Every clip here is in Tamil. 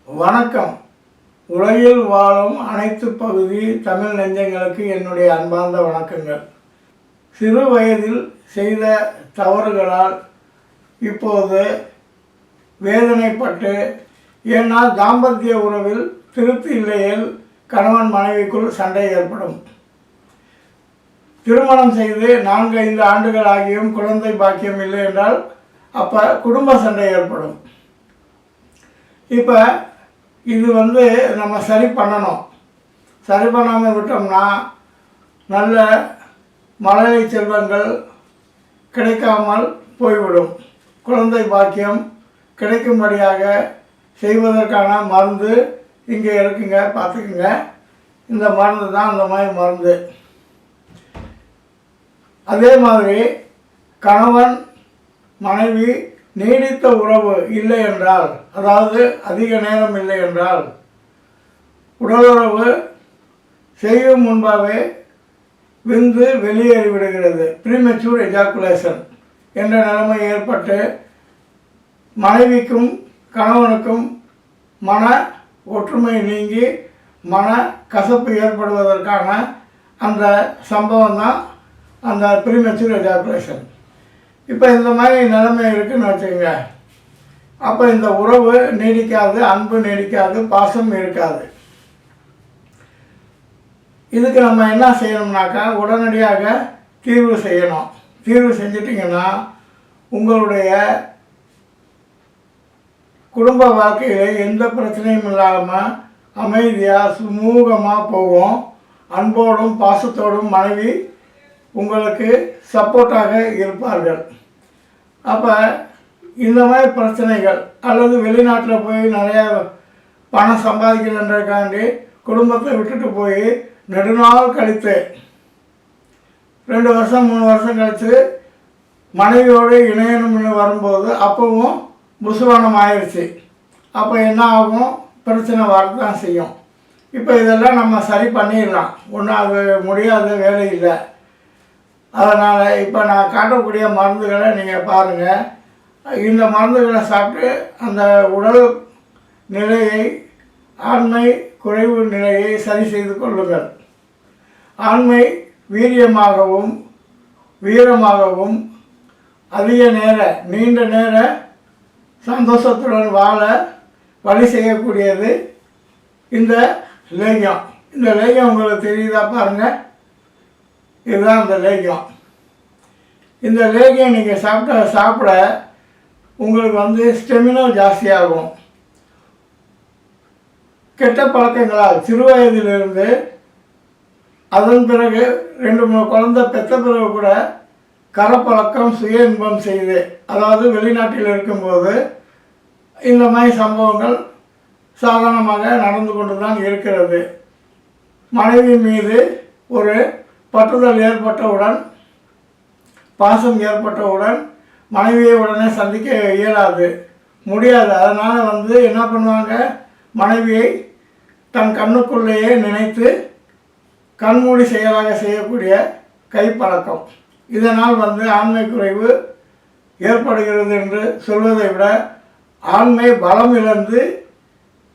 வணக்கம். உலகில் வாழும் அனைத்து பகுதி தமிழ் நெஞ்சங்களுக்கு என்னுடைய அன்பார்ந்த வணக்கங்கள். சிறு வயதில் செய்த தவறுகளால் இப்போது வேதனைப்பட்டு, ஏனால் தாம்பத்திய உறவில் திருப்தி இல்லையில் கணவன் மனைவிக்குள் சண்டை ஏற்படும். திருமணம் செய்து 4-5 ஆண்டுகள் ஆகியும் குழந்தை பாக்கியம் இல்லை என்றால் அப்போ குடும்ப சண்டை ஏற்படும். இப்போ இது நம்ம சரி பண்ணணும். சரி பண்ணாமல் விட்டோம்னா நல்ல மழலை செல்வங்கள் கிடைக்காமல் போய்விடும். குழந்தை பாக்கியம் கிடைக்கும்படியாக செய்வதற்கான மருந்து இங்கே இருக்குங்க, பார்த்துக்குங்க. இந்த மருந்து தான் அந்த மாதிரி மருந்து. அதே மாதிரி கணவன் மனைவி நீடித்த உறவு இல்லை என்றால், அதாவது அதிக நேரம் இல்லை என்றால், உடலுறவு செய்யும் முன்பாகவே விந்து வெளியேறிவிடுகிறது. ப்ரீமெச்சூர் எஜாக்குலேஷன் என்ற நிலைமை ஏற்பட்டு மனைவிக்கும் கணவனுக்கும் மன ஒற்றுமை நீங்கி மன கசப்பு ஏற்படுவதற்கான அந்த சம்பவம் தான் அந்த ப்ரீமெச்சூர் எஜாக்குலேஷன். இப்போ இந்த மாதிரி நிலைமை இருக்குதுன்னு வச்சுக்கோங்க. அப்போ இந்த உறவு நீடிக்காது, அன்பு நீடிக்காது, பாசம் இருக்காது. இதுக்கு நம்ம என்ன செய்யணும்னாக்கா, உடனடியாக தீர்வு செய்யணும். தீர்வு செஞ்சிட்டிங்கன்னா உங்களுடைய குடும்ப வாழ்க்கையில் எந்த பிரச்சனையும் இல்லாமல் அமைதியாக சுமூகமாக போகும். அன்போடும் பாசத்தோடும் மனைவி உங்களுக்கு சப்போர்ட்டாக இருப்பார்கள். அப்போ இந்த மாதிரி பிரச்சனைகள் அல்லது வெளிநாட்டில் போய் நிறையா பணம் சம்பாதிக்கிறதுக்காண்டி குடும்பத்தை விட்டுட்டு போய் நெடுநாள் கழித்து 2 வருஷம் 3 வருஷம் கழித்து மனைவியோடு இணையணும்னு வரும்போது அப்பவும் புசுவானம் ஆயிடுச்சு. அப்போ என்ன ஆகும்? பிரச்சனை வரதான் செய்யும். இப்போ இதெல்லாம் நம்ம சரி பண்ணிடலாம். ஒன்றும் அது முடியாத வேலை இல்லை. அதனால் இப்போ நான் காட்டக்கூடிய மருந்துகளை நீங்கள் பாருங்கள். இந்த மருந்துகளை சாப்பிட்டு அந்த உடல் நிலையை, ஆண்மை குறைவு நிலையை சரி செய்து கொள்ளுங்கள். ஆண்மை வீரியமாகவும் வீரமாகவும் அதிக நேர நீண்ட நேர சந்தோஷத்துடன் வாழ வழி செய்யக்கூடியது இந்த லேகியம். இந்த லேகியம் உங்களுக்கு தெரியுதா பாருங்கள். இதுதான் இந்த லேகியம். இந்த லேகியம் நீங்கள் சாப்பிட உங்களுக்கு ஸ்டெமினா ஜாஸ்தியாகும். கெட்ட பழக்கங்களால் சிறு வயதிலிருந்து அதன் பிறகு 2-3 குழந்தை பெற்ற பிறகு கூட கரப்பழக்கம் சுய இன்பம் செய்து, அதாவது வெளிநாட்டில் இருக்கும்போது இந்த மாதிரி சம்பவங்கள் சாதாரணமாக நடந்து கொண்டு தான் இருக்கிறது. மனைவி மீது ஒரு பற்றுதல் ஏற்பட்டவுடன், பாசம் ஏற்பட்டவுடன் மனைவியை உடனே சந்திக்க இயலாது, முடியாது. அதனால் என்ன பண்ணுவாங்க, மனைவியை தன் கண்ணுக்குள்ளேயே நினைத்து கண்மூடி செயலாக செய்யக்கூடிய கைப்பழக்கம். இதனால் ஆண்மை குறைவு ஏற்படுகிறது என்று சொல்வதை விட ஆண்மை பலம் இழந்து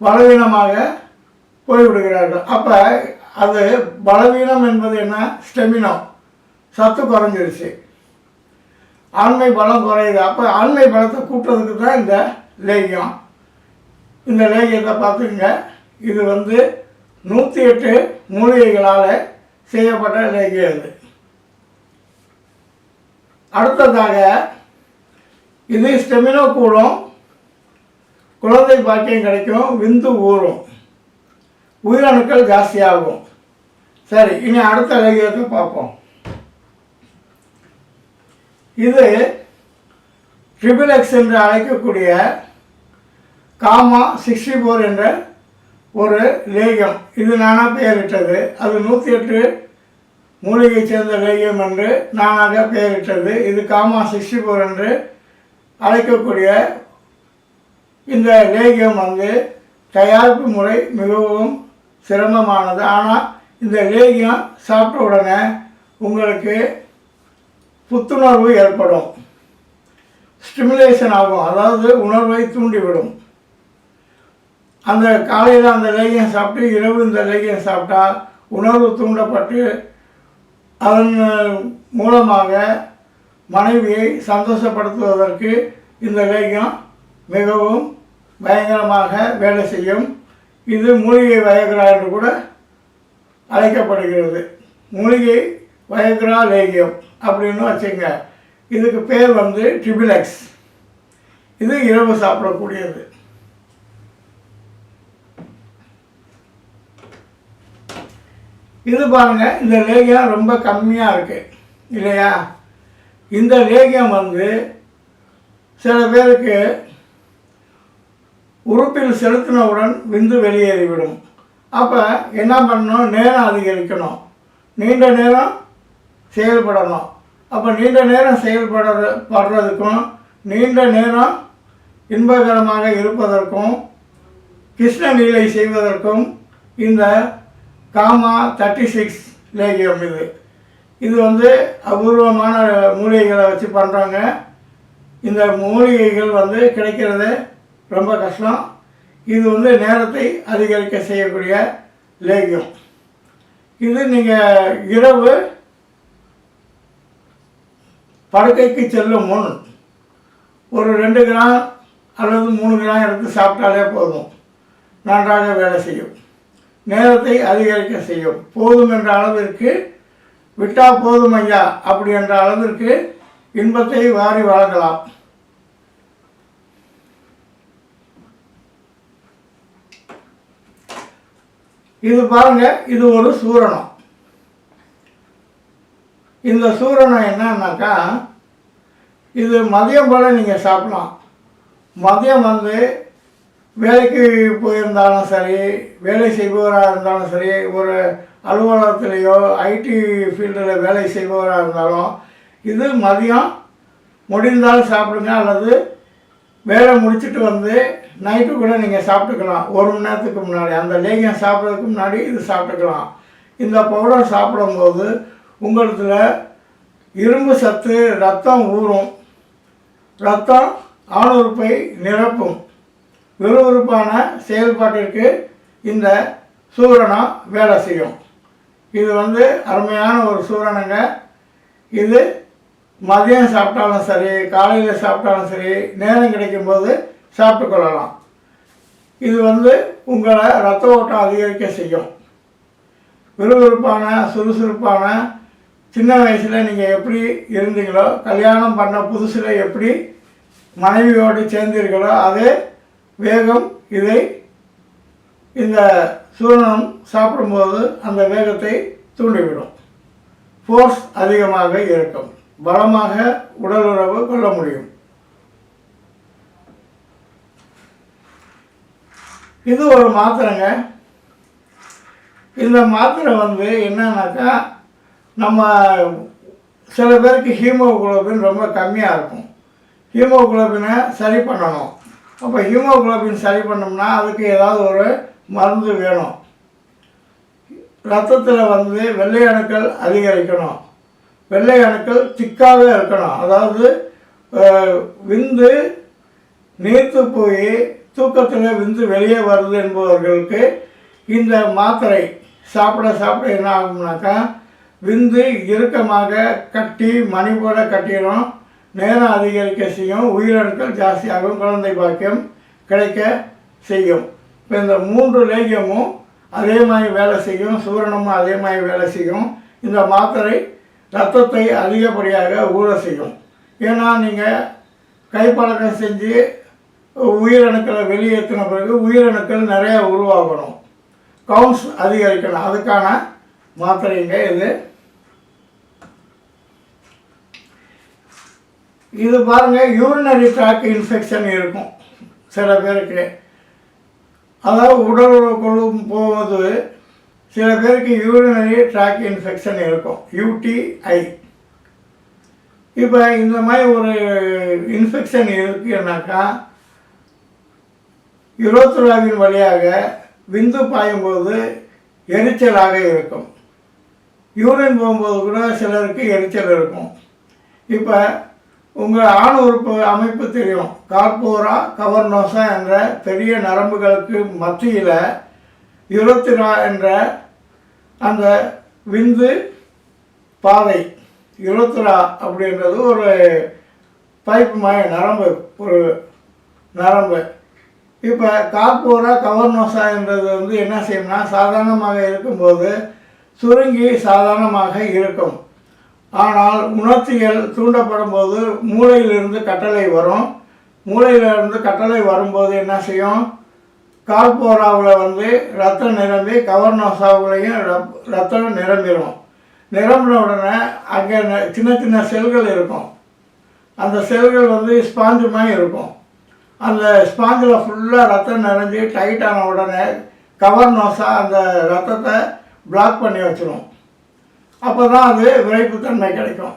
பலவீனமாக போய்விடுகிறார்கள். அப்போ அது பலவீனம் என்பது என்ன? ஸ்டெமினா, சத்து குறைஞ்சிருச்சு, ஆண்மை பலம் குறையுது. அப்போ ஆண்மை பலத்தை கூட்டுறதுக்கு தான் இந்த லேகியம். இந்த லேகியத்தை பார்த்துங்க. இது 108 மூலிகைகளால் செய்யப்பட்ட லேகியம். இது அடுத்ததாக இது ஸ்டெமினா கூடும், குழந்தை பாக்கியம் கிடைக்கும், விந்து ஊறும், உயிரணுக்கள் ஜாஸ்தியாகும். சரி, இனி அடுத்த லேகியத்தை பார்ப்போம். இது XXX என்று அழைக்கக்கூடிய காமா 64 என்ற ஒரு லேகியம். இது நானாக பெயரிட்டது. அது 108 மூலிகை சேர்ந்த லேகியம் என்று நானாக பெயரிட்டது. இது காமா 64 என்று அழைக்கக்கூடிய இந்த லேகியம் தயாரிப்பு முறை மிகவும் சிரமமானது. ஆனால் இந்த லேகியம் சாப்பிட்ட உடனே உங்களுக்கு புத்துணர்வு ஏற்படும், ஸ்டிமுலேஷன் ஆகும், அதாவது உணர்வை தூண்டிவிடும். அந்த காலையில் அந்த லேகியம் சாப்பிட்டு இரவு இந்த லேகியம் சாப்பிட்டா உணர்வு தூண்டப்பட்டு அதன் மூலமாக மனைவியை சந்தோஷப்படுத்துவதற்கு இந்த லேகியம் மிகவும் பயங்கரமாக வேலை செய்யும். இது மூலிகை வயக்ரா என்று கூட அழைக்கப்படுகிறது. மூலிகை வயக்ரா லேகியம் அப்படின்னு வச்சுங்க. இதுக்கு பேர் வந்து ட்ரிபிளெக்ஸ். இது இரவு சாப்பிடக்கூடியது. இது பாருங்கள், இந்த லேகியம் ரொம்ப கம்மியாக இருக்குது இல்லையா? இந்த லேகியம் வந்து சில பேருக்கு உறுப்பில் செலுத்தினவுடன் விந்து வெளியேறிவிடும். அப்போ என்ன பண்ணணும்? நேரம் அதிகரிக்கணும், நீண்ட நேரம் செயல்படணும். அப்போ நீண்ட நேரம் செயல்படுறதுக்கும் நீண்ட நேரம் இன்பகரமாக இருப்பதற்கும் கிருஷ்ணலீலை செய்வதற்கும் இந்த காமா 36 லேகியம் இது வந்து அபூர்வமான மூலிகைகளை வச்சு பண்ணுறாங்க. இந்த மூலிகைகள் வந்து கிடைக்கிறது ரொம்ப கஷ்டம். இது வந்து நேரத்தை அதிகரிக்க செய்யக்கூடிய லேகியம். இது நீங்கள் இரவு படுக்கைக்கு செல்லும் முன் ஒரு 2 கிராம் அல்லது 3 கிராம் எடுத்து சாப்பிட்டாலே போதும், நன்றாக வேலை செய்யும், நேரத்தை அதிகரிக்க செய்யும். போதும் என்ற அளவிற்கு விட்டால் போதும் ஐயா அப்படி என்ற அளவிற்கு இன்பத்தை வாரி வழங்கலாம். இது பாருங்க, இது ஒரு சூரணம். இந்த சூரணம் என்னன்னாக்கா, இது மதியம் போல் நீங்கள் சாப்பிடலாம். மதியம் வந்து வேலைக்கு போயிருந்தாலும் சரி, வேலை செய்பவராக இருந்தாலும் சரி, ஒரு அலுவலகத்திலேயோ ஐடி ஃபீல்டில் வேலை செய்பவராக இருந்தாலும் இது மதியம் முடிந்தால் சாப்பிடுங்க. அல்லது வேலை முடிச்சுட்டு வந்து நைட்டு கூட நீங்கள் சாப்பிட்டுக்கலாம். 1 மணி நேரத்துக்கு முன்னாடி, அந்த லேகியம் சாப்பிட்றதுக்கு முன்னாடி இது சாப்பிட்டுக்கலாம். இந்த பவுடர் சாப்பிடும்போது உங்களுக்கு இரும்பு சத்து, ரத்தம் ஊறும், ரத்தம் ஆணுறுப்பை நிரப்பும். விறுவிறுப்பான செயல்பாட்டிற்கு இந்த சூரணம் வேலை செய்யும். இது வந்து அருமையான ஒரு சூரணங்க. இது மதியம் சாப்பிட்டாலும் சரி, காலையில் சாப்பிட்டாலும் சரி, நேரம் கிடைக்கும்போது சாப்பிட்டு கொள்ளலாம். இது வந்து உங்களை இரத்த ஓட்டம் அதிகரிக்க செய்யும். விறுவிறுப்பான, சுறுசுறுப்பான, சின்ன வயசில் நீங்கள் எப்படி இருந்தீங்களோ, கல்யாணம் பண்ண புதுசில் எப்படி மனைவியோடு சேர்ந்தீர்களோ அதே வேகம் இதை இந்த சூரணம் சாப்பிடும்போது அந்த வேகத்தை தூண்டிவிடும். ஃபோர்ஸ் அதிகமாக இருக்கும், பலமாக உடல் உறவு கொள்ள முடியும். இது ஒரு மாத்திரைங்க. இந்த மாத்திரை வந்து என்னன்னாக்கா, நம்ம சில பேருக்கு ஹீமோகுளோபின் ரொம்ப கம்மியாக இருக்கும். ஹீமோகுளோபினை சரி பண்ணணும். அப்போ ஹீமோகுளோபின் சரி பண்ணோம்னா அதுக்கு ஏதாவது ஒரு மருந்து வேணும். ரத்தத்தில் வந்து வெள்ளை அணுக்கள் அதிகரிக்கணும், வெள்ளை அணுக்கள் திக்காக இருக்கணும். அதாவது விந்து நீர்த்து போய் தூக்கத்தில் விந்து வெளியே வருது என்பவர்களுக்கு இந்த மாத்திரை சாப்பிட சாப்பிட என்ன ஆகும்னாக்கா, விந்து இறுக்கமாக கட்டி மணி போல கட்டிடும், நேரம் அதிகரிக்க செய்யும், உயிரணுக்கள் ஜாஸ்தியாகும், குழந்தை பாக்கியம் கிடைக்க செய்யும். இப்போ இந்த 3 லேகியமும் அதே மாதிரி வேலை செய்யும், சூரணமும் அதே மாதிரி வேலை செய்யும். இந்த மாத்திரை ரத்தத்தை அதிகப்படியாக ஊற செய்யும். ஏன்னா நீங்கள் கைப்பழக்கம் செஞ்சு உயிரணுக்களை வெளியேற்றின பிறகு உயிரணுக்கள் நிறையா உருவாகணும், கவுன்ஸ் அதிகரிக்கணும். அதுக்கான மாத்திரைங்க இது. இது பாருங்கள், யூரினரி ட்ராக் இன்ஃபெக்ஷன் இருக்கும் சில பேருக்கு. அதாவது உடல் உறவு கொள்ளும் போது சில பேருக்கு யூரினரி ட்ராக் இன்ஃபெக்ஷன் இருக்கும், UTI. இப்போ இந்த மாதிரி ஒரு இன்ஃபெக்ஷன் இருக்குன்னாக்கா, யுரோத்ராவின் வழியாக விந்து பாயும்போது எரிச்சலாக இருக்கும். யூரின் போகும்போது கூட சிலருக்கு எரிச்சல் இருக்கும். இப்போ உங்கள் ஆண் உறுப்பு அமைப்பு தெரியும். கார்போரா கவர்னோசா என்ற பெரிய நரம்புகளுக்கு மத்தியில் யுரோத்திரா என்ற அந்த விந்து பாதை, யுரோத்திரா அப்படின்றது ஒரு பைப் நரம்பு, ஒரு நரம்பு. இப்போ கார்போரா கவர்னோசா என்றது என்ன செய்யும்னா, சாதாரணமாக இருக்கும்போது சுருங்கி சாதாரணமாக இருக்கும். ஆனால் உணர்ச்சிகள் தூண்டப்படும் போது மூளையிலிருந்து கட்டளை வரும். மூளையிலிருந்து கட்டளை வரும்போது என்ன செய்யும், கார்போராவில் ரத்தம் நிரம்பி கவர்னோசாவிலையும் ரத்தம் நிரம்பிடும். நிரம்பின உடனே அங்கே சின்ன சின்ன செல்கள் இருக்கும். அந்த செல்கள் ஸ்பாஞ்சு மாதிரி இருக்கும். அந்த ஸ்பாஞ்சில் ஃபுல்லாக ரத்தம் நிறைஞ்சி டைட்டான உடனே கவர்னோசா அந்த ரத்தத்தை பிளாக் பண்ணி வச்சிடும். அப்போ தான் அது விரைப்புத்தன்மை கிடைக்கும்.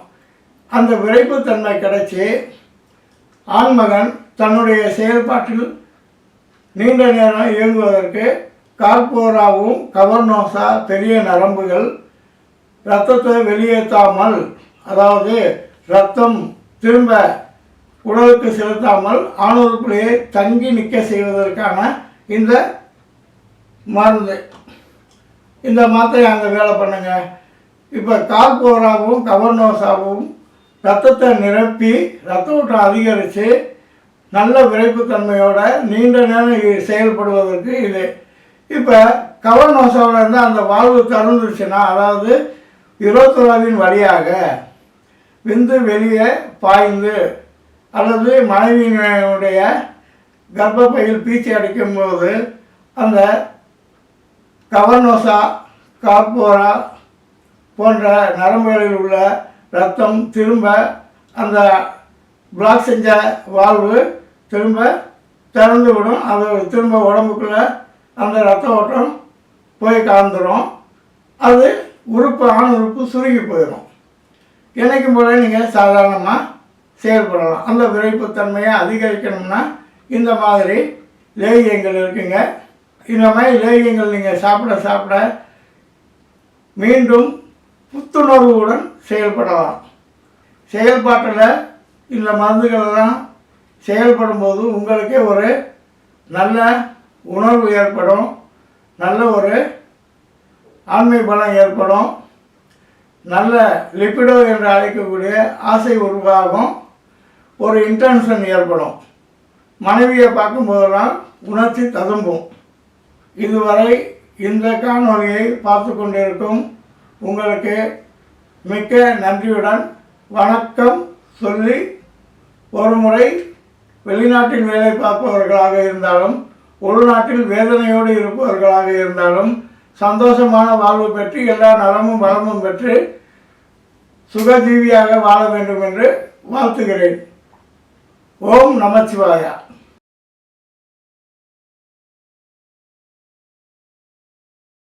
அந்த விரைப்புத்தன்மை கிடைச்சி ஆண்மகன் தன்னுடைய செயல்பாட்டில் நீண்ட நேரம் இயங்குவதற்கு கார்போராவும் கவர்னோசா பெரிய நரம்புகள் இரத்தத்தை வெளியேற்றாமல், அதாவது இரத்தம் திரும்ப உடலுக்கு செலுத்தாமல் ஆணுறுப்பிலேயே தங்கி நிற்க செய்வதற்கான இந்த மருந்து, இந்த மாத்திரை அங்கே வேலை பண்ணுங்க. இப்போ கார்போராவும் கவர்னோசாவும் ரத்தத்தை நிரப்பி ரத்த ஓட்டம் அதிகரித்து நல்ல விரைப்புத்தன்மையோட நீண்ட நேரம் செயல்படுவதற்கு இது. இப்போ கவர்னோசாவில் இருந்து அந்த வாழ்வு திறந்துருச்சுன்னா, அதாவது யுரோத்திராவின் வழியாக விந்து வெளியே பாய்ந்து அல்லது மனைவியினுடைய கர்ப்பப்பையில் பீச்சி அடிக்கும்போது அந்த கவர்னோசா கார்போரா போன்ற நரம்புகளில் உள்ள இரத்தம் திரும்ப அந்த பிளாக் செஞ்ச வால்வு திரும்ப திறந்து விடும். அது திரும்ப உடம்புக்குள்ளே அந்த இரத்த ஓட்டம் போய் கலந்துடும். அது உறுப்பு, ஆண் உறுப்பு சுருங்கி போயிடும். இணைக்கும் போல நீங்கள் சாதாரணமாக செயல்படலாம். அந்த விரைப்புத்தன்மையை அதிகரிக்கணும்னா இந்த மாதிரி லேகியங்கள் இருக்குங்க. இந்த மாதிரி லேகியங்கள் நீங்கள் சாப்பிட சாப்பிட மீண்டும் புத்துணர்வுடன் செயல்படலாம். செயல்பாட்டில் இந்த மருந்துகளெல்லாம் செயல்படும் போது உங்களுக்கே ஒரு நல்ல உணர்வு ஏற்படும், நல்ல ஒரு ஆண்மை பலம் ஏற்படும், நல்ல லிபிடோ என்று அழைக்கக்கூடிய ஆசை உருவாகும், ஒரு இன்டென்ஷன் ஏற்படும். மனைவியை பார்க்கும்போதெல்லாம் உணர்ச்சி ததும்பும். இதுவரை இந்த காணொலியை பார்த்து கொண்டிருக்கும் உங்களுக்கு மிக்க நன்றியுடன் வணக்கம் சொல்லி, ஒரு முறை வெளிநாட்டில் வேலை பார்ப்பவர்களாக இருந்தாலும் உள்நாட்டில் வேதனையோடு இருப்பவர்களாக இருந்தாலும் சந்தோஷமான வாழ்வு பெற்று எல்லா நலமும் வளமும் பெற்று சுகஜீவியாக வாழ வேண்டும் என்று வாழ்த்துகிறேன். ஓம் நமச்சிவாயா.